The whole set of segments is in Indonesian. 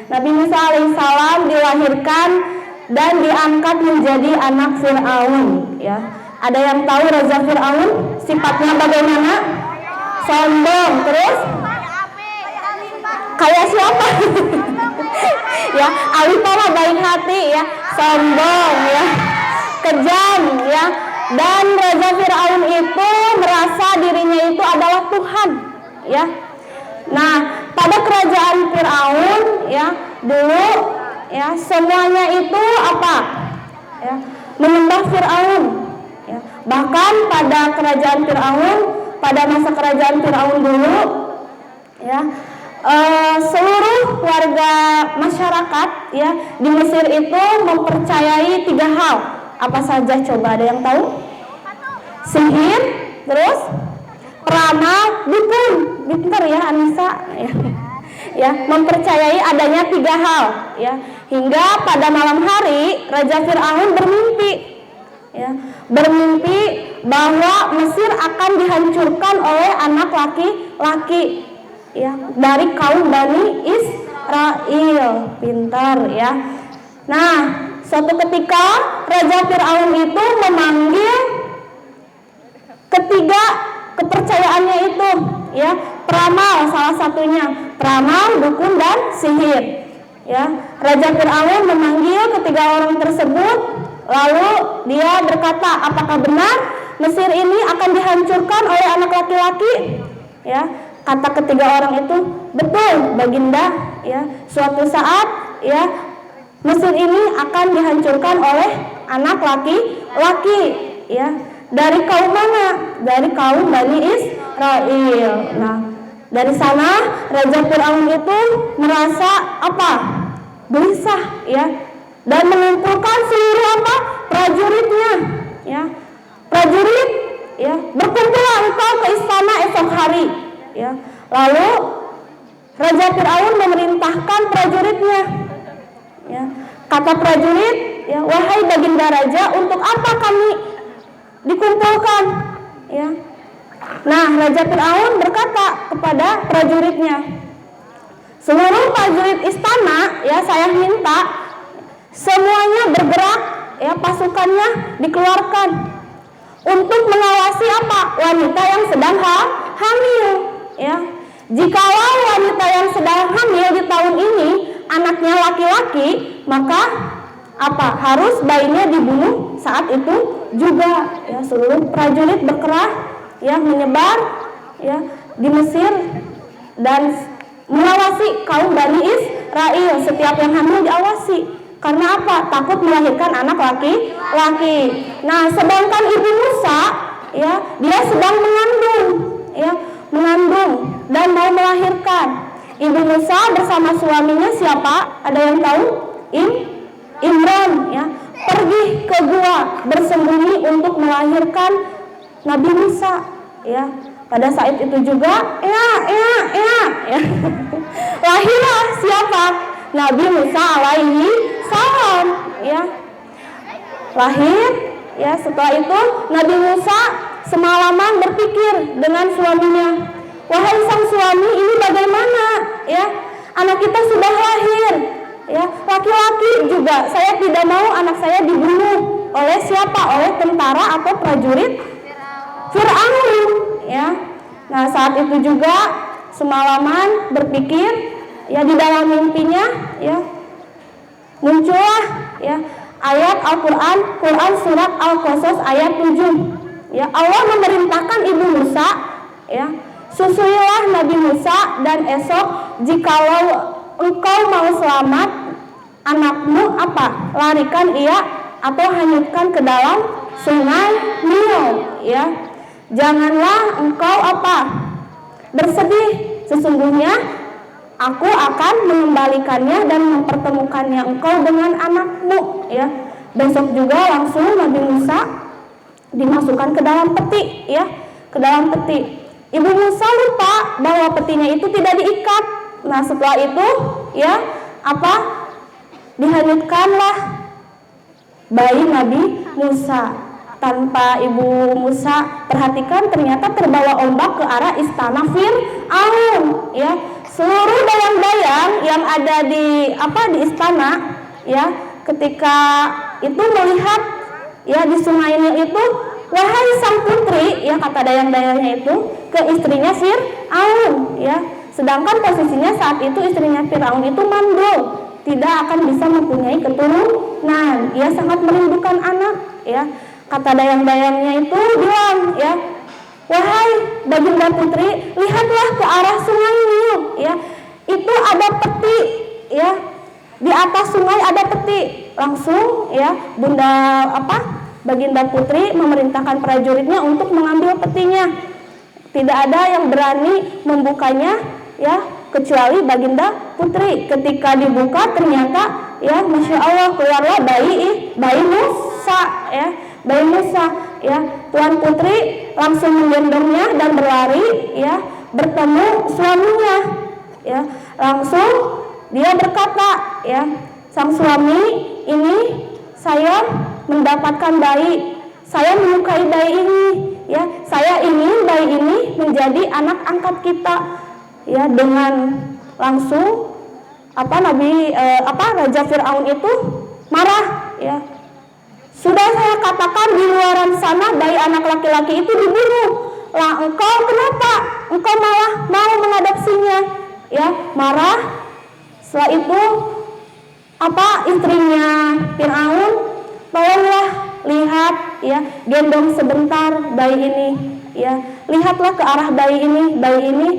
Nabi Musa alaihissalam dilahirkan dan diangkat menjadi anak Fir'aun, ya. Ada yang tahu Raja Fir'aun sifatnya bagaimana? Sombong, terus kayak siapa? Ya, Alifah mah baik hati, ya. Sombong, ya. Kejam, ya. Dan Raja Fir'aun itu merasa dirinya itu adalah Tuhan, ya. Nah, pada kerajaan Fir'aun, ya, dulu, ya, semuanya itu apa? Ya, menyembah Fir'aun, ya. Bahkan pada kerajaan Fir'aun, pada masa kerajaan Fir'aun dulu, ya, seluruh warga masyarakat, ya, di Mesir itu mempercayai 3 hal. Apa saja coba, ada yang tahu? Sihir, terus peramal, dukun. Pintar ya Anissa, ya. Ya, mempercayai adanya 3 hal, ya. Hingga pada malam hari Raja Fir'aun bermimpi, ya, bermimpi bahwa Mesir akan dihancurkan oleh anak laki-laki, ya, dari kaum Bani Israel. Pintar, ya. Nah, suatu ketika Raja Fir'aun itu memanggil ketiga kepercayaannya itu, ya, peramal salah satunya, peramal, dukun, dan sihir, ya. Raja Fir'aun memanggil ketiga orang tersebut, lalu dia berkata, apakah benar Mesir ini akan dihancurkan oleh anak laki-laki? Ya, kata ketiga orang itu, betul Baginda, ya. Suatu saat, ya, Mesir ini akan dihancurkan oleh anak laki-laki, ya. Dari kaum mana? Dari kaum Bani Israel. Nah, dari sana Raja Fir'aun itu merasa apa? Gelisah, ya, dan mengumpulkan seluruh apa? Prajuritnya, ya. Prajurit, ya, berkumpullah engkau ke istana esok hari, ya. Lalu Raja Fir'aun memerintahkan prajuritnya, ya. Kata prajurit, ya, wahai Baginda Raja, untuk apa kami dikumpulkan, ya. Nah, Raja Fir'aun berkata kepada prajuritnya, seluruh prajurit istana, ya, saya minta semuanya bergerak, ya, pasukannya dikeluarkan untuk mengawasi apa? Wanita yang sedang hamil, ya. Jikalau wanita yang sedang hamil di tahun ini anaknya laki-laki, maka apa? Harus bayinya dibunuh saat itu juga, ya. Seluruh prajurit bergerak, ya, menyebar, ya, di Mesir dan mengawasi kaum Bani Israel. Setiap yang hamil diawasi. Karena apa? Takut melahirkan anak laki-laki. Nah, sedangkan Ibu Musa, ya, dia sedang mengandung, ya, mengandung dan mau melahirkan. Ibu Musa bersama suaminya siapa? Ada yang tahu? Imran, ya, pergi ke gua bersembunyi untuk melahirkan Nabi Musa, ya. Pada saat itu juga, ya. Lahirlah siapa? Nabi Musa alaihi salam, ya. Lahir, ya. Setelah itu Nabi Musa semalaman berpikir dengan suaminya, wahai sang suami, ini bagaimana, ya? Anak kita sudah lahir, ya, laki-laki juga. Saya tidak mau anak saya dibunuh oleh siapa? Oleh tentara atau prajurit Fir'aun, ya. Nah, saat itu juga semalaman berpikir, ya, di dalam mimpinya, ya, muncullah, ya, ayat Al-Quran, Quran surat Al-Qasas ayat 7. Ya, Allah memerintahkan Ibu Musa, ya, susuilah Nabi Musa dan esok jikalau engkau mau selamat anakmu apa? Larikan ia atau hanyutkan ke dalam sungai Nil, ya. Janganlah engkau apa? Bersedih, sesungguhnya aku akan mengembalikannya dan mempertemukannya engkau dengan anakmu, ya. Besok juga langsung Nabi Musa dimasukkan ke dalam peti, ya, ke dalam peti. Ibu Musa lupa bahwa petinya itu tidak diikat. Nah, setelah itu, ya, apa? Dihanyutkanlah bayi Nabi Musa. Tanpa Ibu Musa perhatikan, ternyata terbawa ombak ke arah istana Fir'aun, ya. seluruh dayang-dayang yang ada di istana ya, ketika itu melihat ya di sungai Nil itu, wahai sang putri ya, kata dayang-dayangnya itu ke istrinya Fir'aun ya. Sedangkan posisinya saat itu istrinya Fir'aun itu mandul, tidak akan bisa mempunyai keturunan. Ia sangat merindukan anak ya. Kata dayang-dayangnya itu bilang ya, wahai baginda putri, lihatlah ke arah sungai Nil ya. Itu ada peti ya. Di atas sungai ada peti. Langsung ya Bunda baginda putri memerintahkan prajuritnya untuk mengambil petinya. Tidak ada yang berani membukanya ya, kecuali baginda putri. Ketika dibuka ternyata ya, Masya Allah, keluarlah bayi Musa ya, bayi Musa ya. Tuan putri langsung menggendongnya dan berlari ya, bertemu suaminya ya. Langsung dia berkata ya, sang suami, ini saya mendapatkan bayi, saya menyukai bayi ini ya, saya ingin bayi ini menjadi anak angkat kita ya. Dengan langsung Raja Fir'aun itu marah ya. Sudah saya katakan di luaran sana bayi anak laki-laki itu dibunuh, lah engkau kenapa engkau malah mau mengadopsinya ya, marah. Setelah itu istrinya Fir'aun, tolonglah lihat ya, gendong sebentar bayi ini ya, lihatlah ke arah bayi ini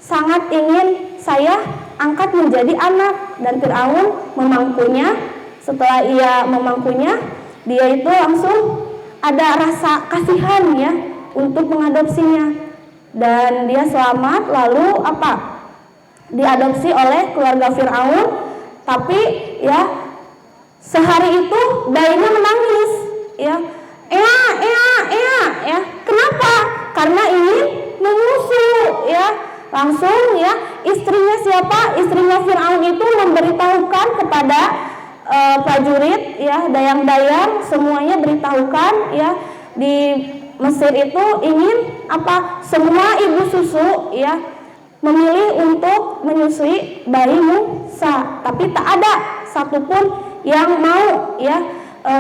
sangat ingin saya angkat menjadi anak. Dan Fir'aun memangkunya. Setelah ia memangkunya, dia itu langsung ada rasa kasihan ya untuk mengadopsinya, dan dia selamat. Lalu diadopsi oleh keluarga Fir'aun. Tapi ya sehari itu bayinya menangis ya, ya. Kenapa? Karena ingin menyusu ya. Langsung ya istrinya istrinya Fir'aun itu memberitahukan kepada prajurit ya, dayang-dayang semuanya beritahukan ya, di Mesir itu ingin semua ibu susu ya memilih untuk menyusui bayi Musa, tapi tak ada satupun yang mau ya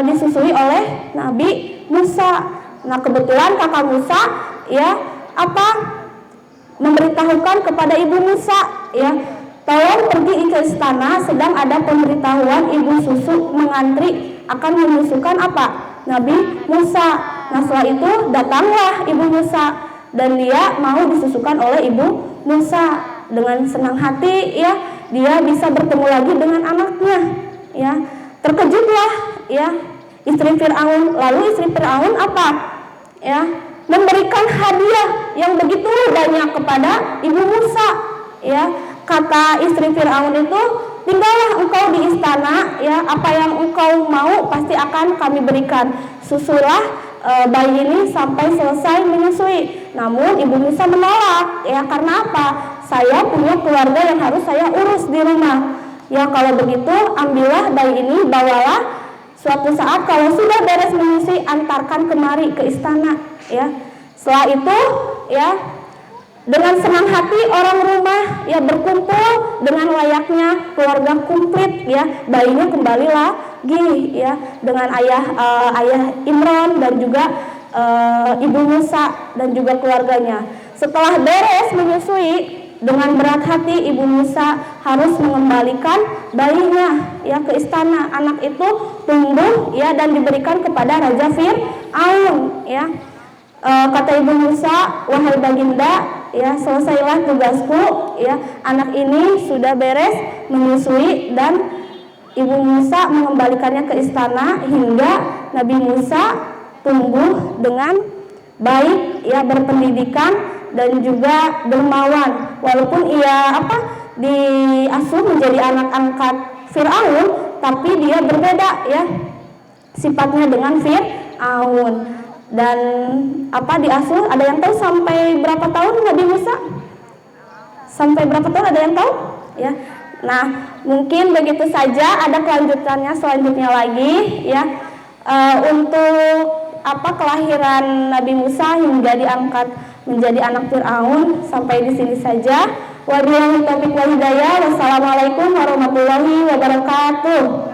disusui oleh Nabi Musa. Nah, kebetulan kakak Musa ya memberitahukan kepada ibu Musa ya, tolong pergi ke istana, sedang ada pemberitahuan ibu susu mengantri akan menyusukan Nabi Musa. Nah, setelah itu datanglah ibu Musa dan dia mau disusukan oleh ibu Musa. Dengan senang hati ya, dia bisa bertemu lagi dengan anaknya ya. Terkejutlah ya istri Fir'aun. Lalu istri Fir'aun ya, memberikan hadiah yang begitu banyak kepada ibu Musa ya. Kata istri Fir'aun itu, tinggallah engkau di istana ya, apa yang engkau mau pasti akan kami berikan. Susulah bayi ini sampai selesai menyusui. Namun ibu Musa menolak ya, karena saya punya keluarga yang harus saya urus di rumah ya. Kalau begitu ambillah bayi ini, bawalah, suatu saat kalau sudah beres menyusui antarkan kemari ke istana ya. Setelah itu ya, dengan senang hati orang rumah ya berkumpul dengan layaknya keluarga komplit ya. Bayinya kembali lagi ya dengan ayah Imron dan juga ibu Musa dan juga keluarganya. Setelah beres menyusui, dengan berat hati ibu Musa harus mengembalikan bayinya ya ke istana. Anak itu tumbuh ya dan diberikan kepada Raja Fir'aun ya. Kata ibu Musa, wahai baginda ya, selesailah tugasku ya, anak ini sudah beres menyusui. Dan ibu Musa mengembalikannya ke istana hingga Nabi Musa tumbuh dengan baik ya, berpendidikan dan juga dermawan. Walaupun ia diasuh menjadi anak angkat Fir'aun, tapi dia berbeda ya sifatnya dengan Fir'aun. Dan diasuh, ada yang tahu sampai berapa tahun Nabi Musa? Sampai berapa tahun, ada yang tahu? Ya. Nah, mungkin begitu saja, ada kelanjutannya selanjutnya lagi ya. Untuk kelahiran Nabi Musa hingga diangkat menjadi anak Fir'aun, sampai di sini saja. Wabillahi taufiq wal hidayah. Wassalamualaikum warahmatullahi wabarakatuh.